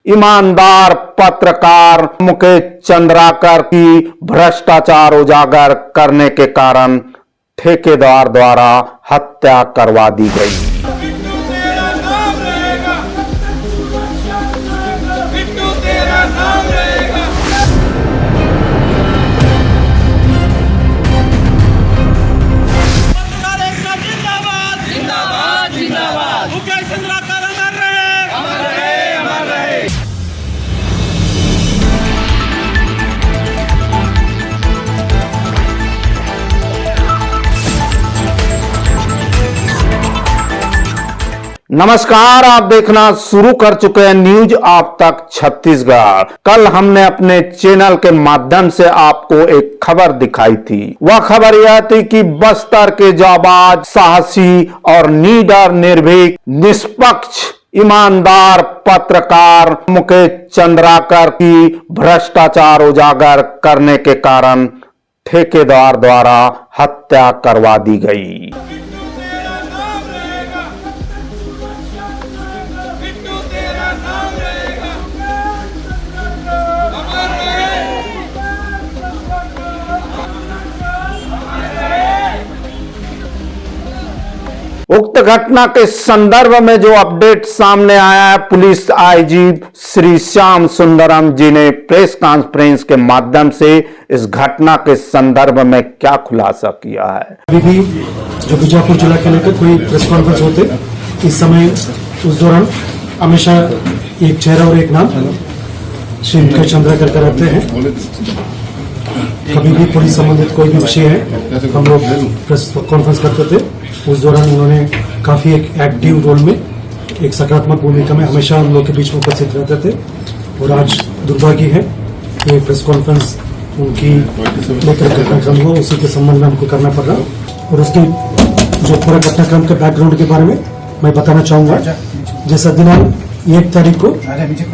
ईमानदार पत्रकार मुकेश चंद्राकर की भ्रष्टाचार उजागर करने के कारण ठेकेदार द्वारा हत्या करवा दी गई। नमस्कार, आप देखना शुरू कर चुके हैं न्यूज आप तक छत्तीसगढ़। कल हमने अपने चैनल के माध्यम से आपको एक खबर दिखाई थी। वह खबर यह थी कि बस्तर के जाबाज, साहसी और निडर, निर्भीक, निष्पक्ष, ईमानदार पत्रकार मुकेश चंद्राकर की भ्रष्टाचार उजागर करने के कारण ठेकेदार द्वारा हत्या करवा दी गई। उक्त घटना के संदर्भ में जो अपडेट सामने आया है, पुलिस आईजी श्री श्याम सुंदरम जी ने प्रेस कॉन्फ्रेंस के माध्यम से इस घटना के संदर्भ में क्या खुलासा किया है। अभी भी जो बीजापुर जिला के लेकर कोई प्रेस कॉन्फ्रेंस होते, इस समय उस दौरान हमेशा एक चेहरा और एक नाम श्री मुकेश चंद्राकर का रहते हैं। कभी भी पुलिस संबंधित कोई भी विषय है, हम लोग प्रेस कॉन्फ्रेंस करते थे। उस दौरान उन्होंने काफी एक एक्टिव रोल में, एक सकारात्मक भूमिका में हमेशा हम लोग के बीच में उपस्थित रहते थे। और आज दुर्भाग्य है ये प्रेस कॉन्फ्रेंस उनकी लेकर घटनाक्रम हुआ, उसी के संबंध में हमको करना पड़ रहा। और उसके जो पूरा घटनाक्रम के बैकग्राउंड के बारे में मैं बताना चाहूंगा। जैसा दिनांक 1 तारीख को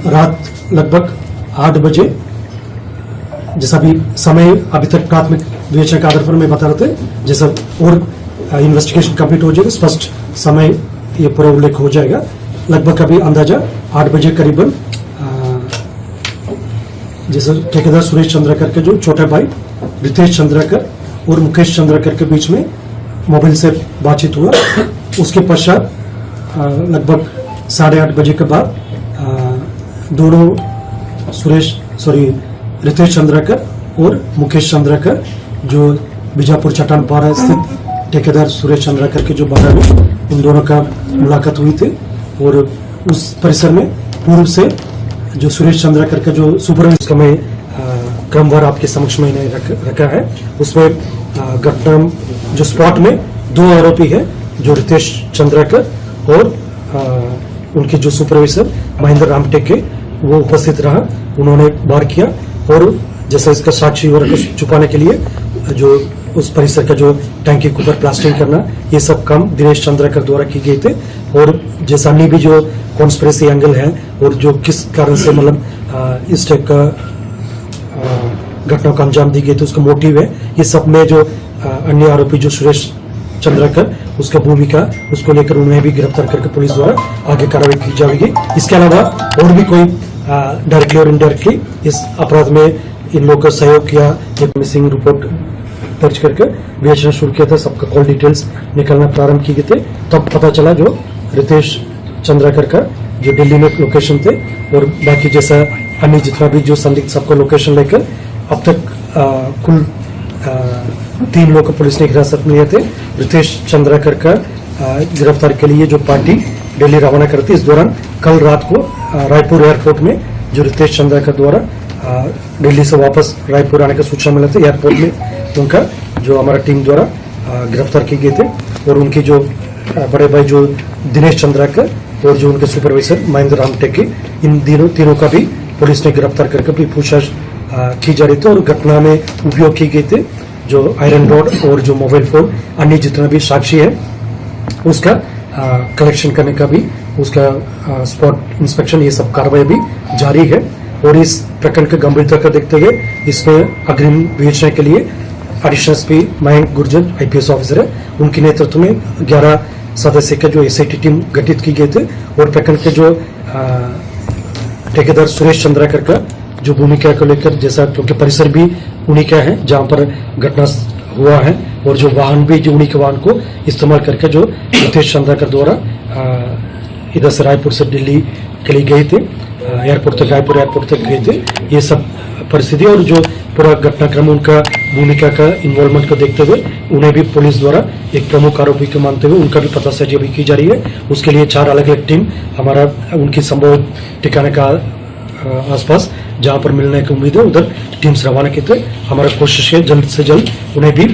रात लगभग 8 बजे, जैसा भी समय अभी तक प्राथमिक विवेचना के आधार पर मैं बता रहे थे, जैसा और इन्वेस्टिगेशन कंप्लीट हो जाएगा, स्पष्ट समय ये पूरा उल्लेख हो जाएगा। लगभग अभी अंदाजा 8 बजे करीबन जैसे ठेकेदार सुरेश चंद्राकर के जो छोटा भाई रितेश चंद्राकर और मुकेश चंद्राकर के बीच में मोबाइल से बातचीत हुआ। उसके पश्चात लगभग 8:30 बजे के बाद दोनों रितेश चंद्राकर और मुकेश चंद्राकर जो बीजापुर चट्टानपारा स्थित ठेकेदार सुरेश चंद्राकर के जो बाड़ा में, उन दोनों का मुलाकात हुई थी। और उस परिसर में पूर्व से जो सुरेश चंद्राकर का जो सुपरवाइजर का मैं क्रमवार आपके समक्ष मैंने रखा है, उसमें घटना जो स्पॉट में 2 आरोपी है, जो रितेश चंद्राकर और उनके जो सुपरवाइजर महेंद्र रामटेक के, वो उपस्थित रहा। उन्होंने वार किया और जैसा इसका साक्षी और छुपाने के लिए जो उस परिसर का जो टैंकी के ऊपर प्लास्टिंग करना, ये सब काम दिनेश चंद्राकर द्वारा की गई थे। और जैसा अन्य भी जो कॉन्स्पिरेसी एंगल है और जो किस कारण से मतलब इस टाइप का घटना को अंजाम दी गई थी, उसका मोटिव है, ये सब में जो अन्य आरोपी जो सुरेश चंद्राकर, उसका भूमिका, उसको लेकर उन्हें भी गिरफ्तार करके पुलिस द्वारा आगे कार्रवाई की जाएगी। इसके अलावा और भी कोई डायरेक्टली और इनडायरेक्टली इस अपराध में इन लोगों का सहयोग किया, एक मिसिंग रिपोर्ट दर्ज करके विवेचना शुरू किया था। सबका कॉल डिटेल्स निकलना प्रारंभ किए थे। तब पता चला जो रितेश चंद्राकर का जो दिल्ली में लोकेशन थे और बाकी जैसा अन्य जितना भी जो संदिग्ध सबको लोकेशन लेकर अब तक कुल 3 लोग को पुलिस ने हिरासत में लिए थे। रितेश चंद्राकर का गिरफ्तार के लिए जो पार्टी दिल्ली रवाना करती, इस दौरान कल रात को रायपुर एयरपोर्ट में जो रितेश चंद्राकर द्वारा दिल्ली से वापस रायपुर आने का सूचना मिला था, एयरपोर्ट में उनका जो हमारा टीम द्वारा गिरफ्तार किए गए थे। और उनके जो बड़े भाई जो दिनेश चंद्राकर और जो उनके सुपरवाइजर महेंद्र रामटेक, इन तीनों का भी पुलिस ने गिरफ्तार करके अपनी पूछताछ की जा रही थी। और घटना में उपयोग की गई थे जो आयरन रॉड और जो मोबाइल फोन, अन्य जितना भी साक्षी है, उसका कलेक्शन करने का भी, उसका स्पॉट इंस्पेक्शन, ये सब कार्रवाई भी जारी है। और इस प्रकरण की गंभीरता को देखते हुए इसमें अग्रिम विवेचना के लिए additional SP Mayank Gurjar IPS officer है, उनके नेतृत्व में 11 सदस्य का जो SIT टीम गठित की गई थे। और प्रकरण के जो ठेकेदार सुरेश चंद्राकर का जो भूमिका को लेकर, जैसा क्योंकि परिसर भी उन्हीं का है जहां पर घटना हुआ है, और जो वाहन भी जो उन्हीं के वाहन को इस्तेमाल करके जो मुकेश चंद्राकर द्वारा इधर से रायपुर से दिल्ली के लिए गए थे, एयरपोर्ट तक, रायपुर एयरपोर्ट तक गए थे। ये सब परिस्थिति और जो पूरा घटनाक्रम, उनका भूमिका का इन्वॉल्वमेंट को देखते हुए उन्हें भी पुलिस द्वारा एक प्रमुख आरोपी को मानते हुए उनका भी पतासाजी अभी की जा रही है। उसके लिए 4 अलग अलग टीम हमारा उनकी संभव ठिकाने का आसपास जहां पर मिलने की उम्मीद है उधर टीम्स रवाना की थे। हमारा कोशिश है जल्द से जल्द उन्हें भी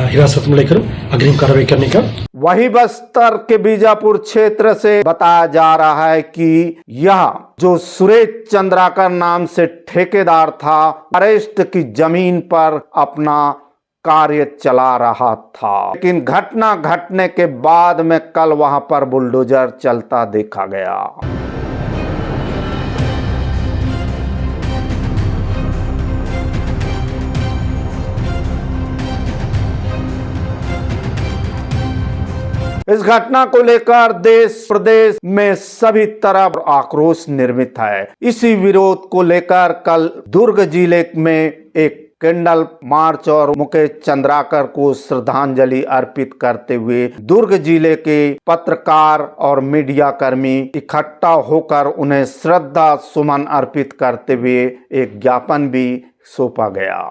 हिरासत में लेकर अग्रिम कार्रवाई करने का। वही बस्तर के बीजापुर क्षेत्र से बताया जा रहा है कि यह जो सुरेश चंद्राकर नाम से ठेकेदार था, फॉरेस्ट की जमीन पर अपना कार्य चला रहा था, लेकिन घटना घटने के बाद में कल वहां पर बुलडोजर चलता देखा गया। इस घटना को लेकर देश प्रदेश में सभी तरफ आक्रोश निर्मित है। इसी विरोध को लेकर कल दुर्ग जिले में एक कैंडल मार्च और मुकेश चंद्राकर को श्रद्धांजलि अर्पित करते हुए दुर्ग जिले के पत्रकार और मीडिया कर्मी इकट्ठा होकर उन्हें श्रद्धा सुमन अर्पित करते हुए एक ज्ञापन भी सौंपा गया।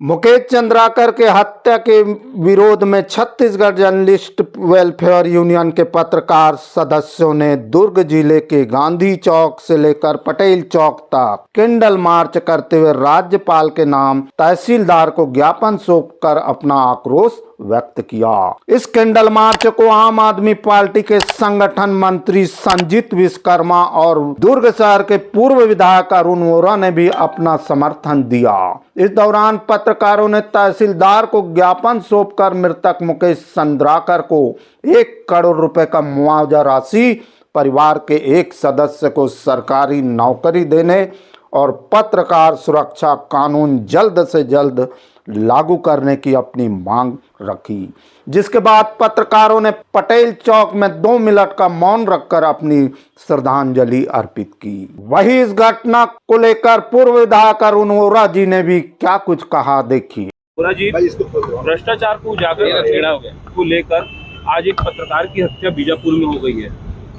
मुकेश चंद्राकर के हत्या के विरोध में छत्तीसगढ़ जर्नलिस्ट वेलफेयर यूनियन के पत्रकार सदस्यों ने दुर्ग जिले के गांधी चौक से लेकर पटेल चौक तक कैंडल मार्च करते हुए राज्यपाल के नाम तहसीलदार को ज्ञापन सौंपकर अपना आक्रोश व्यक्त किया। इस कैंडल मार्च को आम आदमी पार्टी के संगठन मंत्री संजीत विश्वकर्मा और दुर्ग शहर के पूर्व विधायक अरुण वोरा ने भी अपना समर्थन दिया। इस दौरान पत्रकारों ने तहसीलदार को ज्ञापन सौंपकर मृतक मुकेश चंद्राकर को 1 करोड़ रुपए का मुआवजा राशि, परिवार के एक सदस्य को सरकारी नौकरी देने और पत्रकार सुरक्षा कानून जल्द से जल्द लागू करने की अपनी मांग रखी, जिसके बाद पत्रकारों ने पटेल चौक में 2 मिनट का मौन रखकर अपनी श्रद्धांजलि अर्पित की। वही इस घटना को लेकर पूर्व विधायक अरुण वोरा जी ने भी क्या कुछ कहा, देखिए। वोरा जी, भ्रष्टाचार को उजागर को लेकर आज एक पत्रकार की हत्या बीजापुर में हो गई है,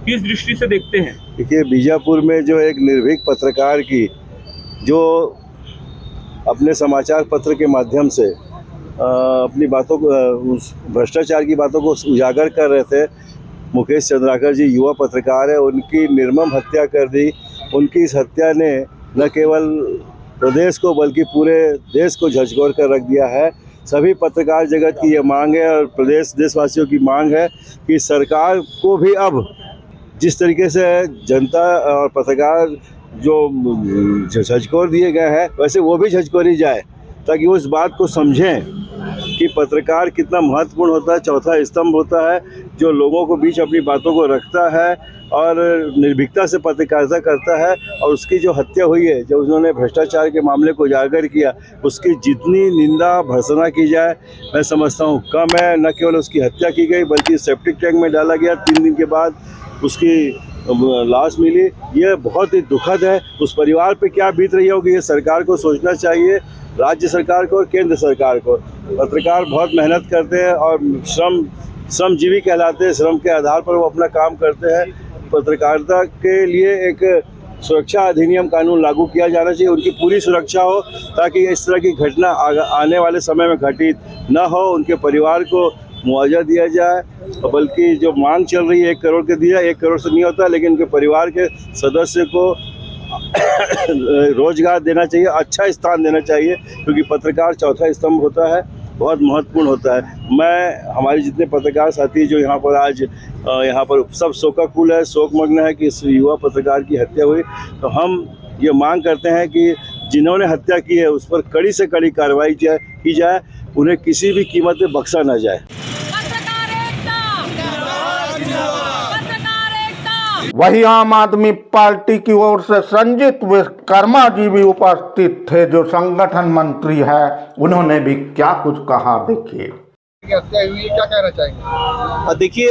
किस दृष्टि से देखते हैं? देखिए, बीजापुर में जो एक निर्भीक पत्रकार की जो अपने समाचार पत्र के माध्यम से अपनी बातों को, उस भ्रष्टाचार की बातों को उजागर कर रहे थे, मुकेश चंद्राकर जी युवा पत्रकार है, उनकी निर्मम हत्या कर दी। उनकी इस हत्या ने न केवल प्रदेश को बल्कि पूरे देश को झकझोर कर रख दिया है। सभी पत्रकार जगत की ये मांग है और प्रदेश देशवासियों की मांग है कि सरकार को भी अब जिस तरीके से जनता और पत्रकार जो झकझोर दिए गए हैं, वैसे वो भी झकझोरी जाए, ताकि वो इस बात को समझें कि पत्रकार कितना महत्वपूर्ण होता है, चौथा स्तंभ होता है, जो लोगों को बीच अपनी बातों को रखता है और निर्भीकता से पत्रकारिता करता है। और उसकी जो हत्या हुई है, जब उन्होंने भ्रष्टाचार के मामले को उजागर किया, उसकी जितनी निंदा भर्त्सना की जाए, मैं समझता हूँ कम है। न केवल उसकी हत्या की गई बल्कि सेप्टिक टैंक में डाला गया, 3 दिन के बाद उसकी लाश मिली। ये बहुत ही दुखद है। उस परिवार पे क्या बीत रही होगी, ये सरकार को सोचना चाहिए, राज्य सरकार को और केंद्र सरकार को। पत्रकार बहुत मेहनत करते हैं और श्रमजीवी कहलाते हैं, श्रम के आधार पर वो अपना काम करते हैं। पत्रकारिता के लिए एक सुरक्षा अधिनियम कानून लागू किया जाना चाहिए, उनकी पूरी सुरक्षा हो, ताकि इस तरह की घटना आने वाले समय में घटित न हो। उनके परिवार को मुआवजा दिया जाए, बल्कि जो मांग चल रही है 1 करोड़ के दिया, 1 करोड़ से नहीं होता, लेकिन उनके परिवार के सदस्य को रोजगार देना चाहिए, अच्छा स्थान देना चाहिए, क्योंकि पत्रकार चौथा स्तंभ होता है, बहुत महत्वपूर्ण होता है। मैं, हमारे जितने पत्रकार साथी जो यहाँ पर आज यहाँ पर सब शोकाकुल है, शोकमग्न है कि इस युवा पत्रकार की हत्या हुई, तो हम ये मांग करते हैं कि जिन्होंने हत्या की है उस पर कड़ी से कड़ी कार्रवाई की जाए, उन्हें किसी भी कीमत पे बख्शा न जाए। वही आम आदमी पार्टी की ओर से संजीत विश्वकर्मा जी भी उपस्थित थे, जो संगठन मंत्री है। उन्होंने भी क्या कुछ कहा, देखिए। की हत्या हुई है, क्या कहना चाहेंगे? देखिए,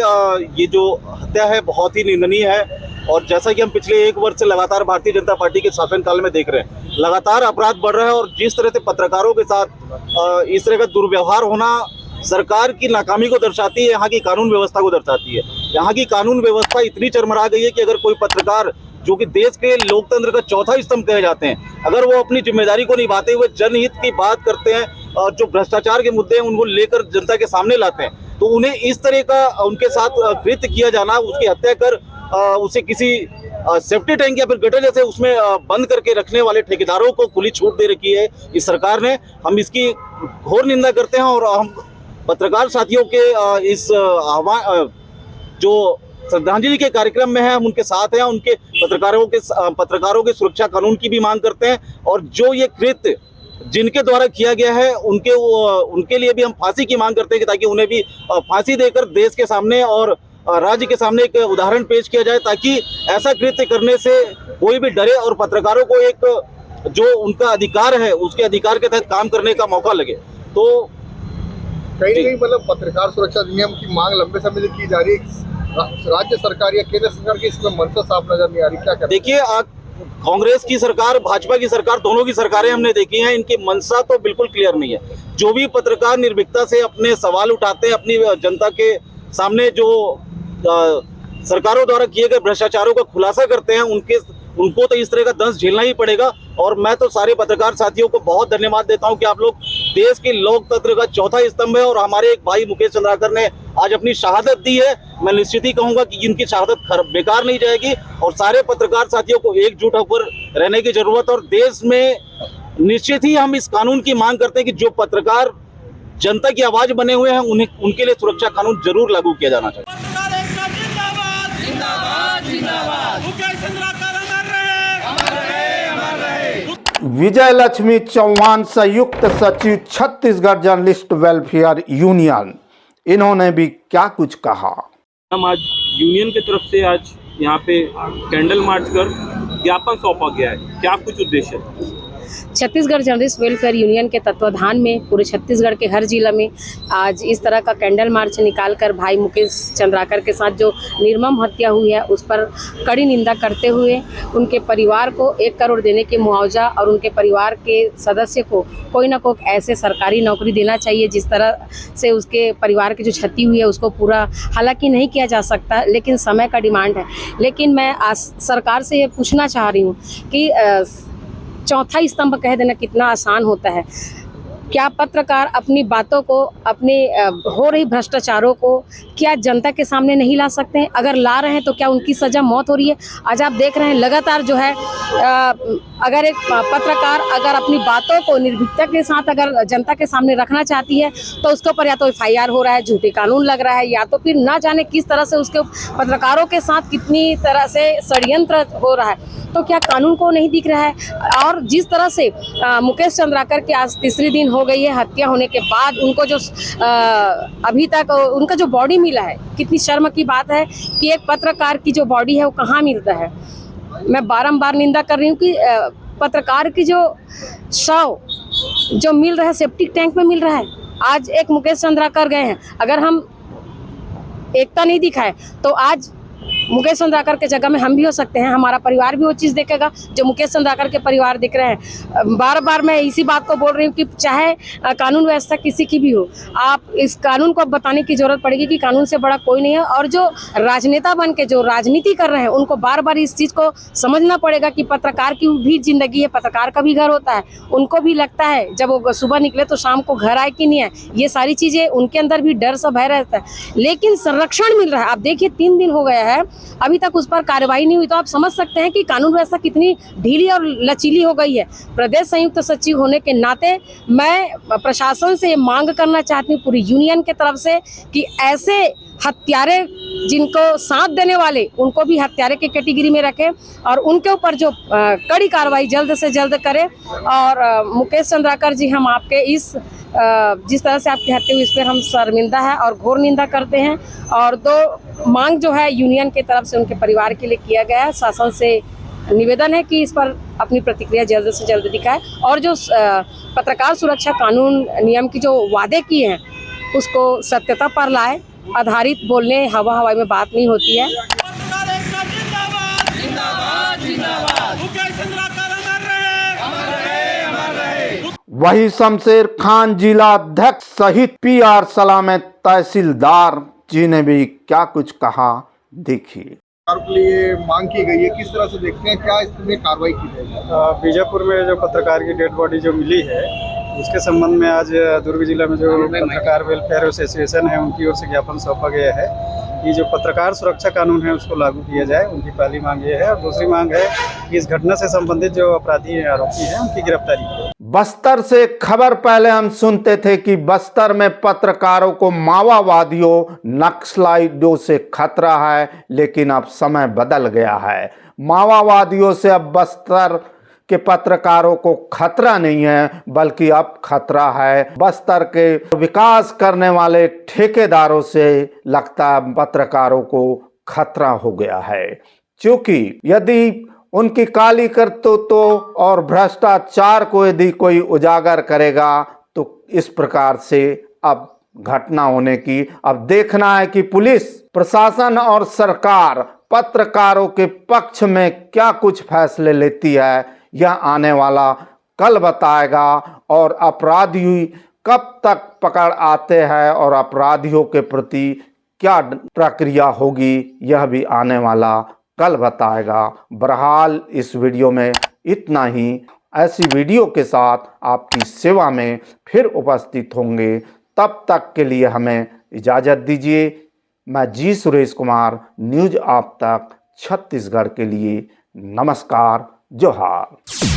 ये जो हत्या है बहुत ही निंदनीय है और जैसा कि हम पिछले 1 वर्ष से लगातार भारतीय जनता पार्टी के शासनकाल में देख रहे हैं, लगातार अपराध बढ़ रहा है और जिस तरह से पत्रकारों के साथ इस तरह का दुर्व्यवहार होना सरकार की नाकामी को दर्शाती है, यहाँ की कानून व्यवस्था को दर्शाती है। यहाँ की कानून व्यवस्था इतनी चरमरा गई है कि अगर कोई पत्रकार जो कि देश के लोकतंत्र का चौथा स्तंभ कहे जाते हैं, अगर वो अपनी जिम्मेदारी को निभाते हुए जनहित की बात करते हैं और जो भ्रष्टाचार के मुद्दे हैं उनको लेकर जनता के सामने लाते हैं, तो उन्हें इस तरह का उनके साथ कृत्य किया जाना, उसकी हत्या कर उसे किसी सेफ्टी टैंक या फिर गटर जैसे उसमें बंद करके रखने वाले ठेकेदारों को खुली छूट दे रखी है इस सरकार ने। हम इसकी घोर निंदा करते हैं और हम पत्रकार साथियों के इस जो श्रद्धांजलि के कार्यक्रम में है हम उनके साथ हैं, उनके पत्रकारों के सुरक्षा कानून की भी मांग करते हैं और जो ये कृत्य जिनके द्वारा किया गया है उनके लिए भी हम फांसी की मांग करते हैं कि ताकि उन्हें भी फांसी देकर देश के सामने और राज्य के सामने एक उदाहरण पेश किया जाए, ताकि ऐसा कृत्य करने से कोई भी डरे और पत्रकारों को एक जो उनका अधिकार है उसके अधिकार के तहत काम करने का मौका लगे। तो कहीं नहीं मतलब पत्रकार सुरक्षा अधिनियम की मांग लंबे समय से की जा रही है, राज्य सरकार या केंद्र सरकार की इसमें मंशा साफ नजर नहीं आ रही, क्या कहते हैं? देखिए, कांग्रेस की सरकार, भाजपा की सरकार, दोनों की सरकारें हमने देखी हैं, इनकी मंशा तो बिल्कुल क्लियर नहीं है। जो भी पत्रकार निर्भीकता से अपने सवाल उठाते हैं, अपनी जनता के सामने जो सरकारों द्वारा किए गए भ्रष्टाचारों का खुलासा करते हैं, उनको तो इस तरह का दंश झेलना ही पड़ेगा। और मैं तो सारे पत्रकार साथियों को बहुत धन्यवाद देता हूं कि आप लोग देश के लोकतंत्र का चौथा स्तंभ है और हमारे एक भाई मुकेश चंद्राकर ने आज अपनी शहादत दी है। मैं निश्चित ही कहूंगा कि इनकी शहादत बेकार नहीं जाएगी और सारे पत्रकार साथियों को एकजुट होकर रहने की जरूरत। और देश में निश्चित ही हम इस कानून की मांग करते हैं कि जो पत्रकार जनता की आवाज बने हुए हैं उनके लिए सुरक्षा कानून जरूर लागू किया जाना चाहिए। विजय लक्ष्मी चौहान, संयुक्त सचिव छत्तीसगढ़ जर्नलिस्ट वेलफेयर यूनियन, इन्होंने भी क्या कुछ कहा। हम आज यूनियन की तरफ से आज यहाँ पे कैंडल मार्च कर ज्ञापन सौंपा गया है, क्या कुछ उद्देश्य है? छत्तीसगढ़ जर्नलिस्ट वेलफेयर यूनियन के तत्वाधान में पूरे छत्तीसगढ़ के हर जिला में आज इस तरह का कैंडल मार्च निकालकर भाई मुकेश चंद्राकर के साथ जो निर्मम हत्या हुई है उस पर कड़ी निंदा करते हुए उनके परिवार को 1 करोड़ देने के मुआवजा और उनके परिवार के सदस्य को कोई ना कोई ऐसे सरकारी नौकरी देना चाहिए जिस तरह से उसके परिवार की जो क्षति हुई है उसको पूरा, हालांकि नहीं किया जा सकता लेकिन समय का डिमांड है। लेकिन मैं आज सरकार से ये पूछना चाह रही हूँ कि चौथा स्तंभ कह देना कितना आसान होता है। क्या पत्रकार अपनी बातों को, अपने हो रही भ्रष्टाचारों को क्या जनता के सामने नहीं ला सकते हैं? अगर ला रहे हैं तो क्या उनकी सजा मौत हो रही है? आज आप देख रहे हैं लगातार जो है अगर एक पत्रकार अगर अपनी बातों को निर्भीकता के साथ अगर जनता के सामने रखना चाहती है तो उसके ऊपर या तो FIR हो रहा है, झूठे कानून लग रहा है, या तो फिर ना जाने किस तरह से उसके पत्रकारों के साथ कितनी तरह से षड्यंत्र हो रहा है। तो क्या कानून को नहीं दिख रहा है? और जिस तरह से मुकेश चंद्राकर के आज 3री दिन हो गई है हत्या होने के बाद, उनको जो अभी तक उनका जो बॉडी मिला है, कितनी शर्म की बात है कि एक पत्रकार की जो बॉडी है वो कहाँ मिलता है। मैं बारंबार निंदा कर रही हूँ कि पत्रकार की जो शव जो मिल रहा है सेप्टिक टैंक में मिल रहा है। आज एक मुकेश चंद्राकर गए हैं, अगर हम एकता नहीं दिखाए तो आज मुकेश चंद्राकर के जगह में हम भी हो सकते हैं, हमारा परिवार भी वो चीज़ देखेगा जो मुकेश चंद्राकर के परिवार देख रहे हैं। बार बार मैं इसी बात को बोल रही हूँ कि चाहे कानून व्यवस्था किसी की भी हो, आप इस कानून को बताने की जरूरत पड़ेगी कि कानून से बड़ा कोई नहीं है। और जो राजनेता बन के जो राजनीति कर रहे हैं उनको बार बार इस चीज़ को समझना पड़ेगा कि पत्रकार की भी जिंदगी है, पत्रकार का भी घर होता है। उनको भी लगता है जब वो सुबह निकले तो शाम को घर आए कि नहीं है, ये सारी चीज़ें उनके अंदर भी डर सा भय रहता है। लेकिन संरक्षण मिल रहा है। आप देखिए 3 दिन हो गया है, अभी तक उस पर कार्रवाई नहीं हुई, तो आप समझ सकते हैं कि कानून व्यवस्था कितनी ढीली और लचीली हो गई है। प्रदेश संयुक्त सचिव होने के नाते मैं प्रशासन से मांग करना चाहती हूँ पूरी यूनियन के तरफ से कि ऐसे हत्यारे जिनको साथ देने वाले उनको भी हत्यारे की कैटेगरी में रखें और उनके ऊपर जो कड़ी कार्रवाई जल्द से जल्द करें। और मुकेश चंद्राकर जी, हम आपके इस जिस तरह से आपकी हत्या हुई इस पर हम शर्मिंदा है और घोर निंदा करते हैं। और 2 मांग जो है यूनियन की तरफ से उनके परिवार के लिए किया गया है। शासन से निवेदन है कि इस पर अपनी प्रतिक्रिया जल्द से जल्द दिखाए और जो पत्रकार सुरक्षा कानून नियम की जो वादे किए हैं उसको सत्यता पर लाए। आधारित बोलने हवा हवाई में बात नहीं होती है। वही शमशेर खान जिला अध्यक्ष सहित PR सलामत तहसीलदार जी ने भी क्या कुछ कहा, देखिए। के लिए मांग की गई है, किस तरह से देखते हैं, क्या इसमें कार्रवाई की जाएगी? बीजापुर में जो पत्रकार की डेड बॉडी जो मिली है उसके संबंध में आज दुर्ग जिला में जो पत्रकार वेलफेयर एसोसिएशन है उनकी ओर से ज्ञापन सौंपा गया है कि जो पत्रकार सुरक्षा कानून है उसको लागू किया जाए। उनकी पहली मांग ये है और दूसरी मांग है कि इस घटना से संबंधित जो अपराधी आरोपी हैं उनकी गिरफ्तारी की। बस्तर से खबर पहले हम सुनते थे कि बस्तर में पत्रकारों को माओवादियों नक्सलाइटों से खतरा है, लेकिन अब समय बदल गया है। माओवादियों से अब बस्तर के पत्रकारों को खतरा नहीं है, बल्कि अब खतरा है बस्तर के विकास करने वाले ठेकेदारों से। लगता है पत्रकारों को खतरा हो गया है, क्योंकि यदि उनकी काली करतूतों और भ्रष्टाचार को यदि कोई उजागर करेगा तो इस प्रकार से अब घटना होने की अब देखना है कि पुलिस प्रशासन और सरकार पत्रकारों के पक्ष में क्या कुछ फैसले लेती है। यह आने वाला कल बताएगा और अपराधी कब तक पकड़ आते हैं और अपराधियों के प्रति क्या प्रक्रिया होगी, यह भी आने वाला कल बताएगा। बहरहाल इस वीडियो में इतना ही। ऐसी वीडियो के साथ आपकी सेवा में फिर उपस्थित होंगे, तब तक के लिए हमें इजाज़त दीजिए। मैं जी सुरेश कुमार, न्यूज़ आप तक छत्तीसगढ़ के लिए नमस्कार, जोहार।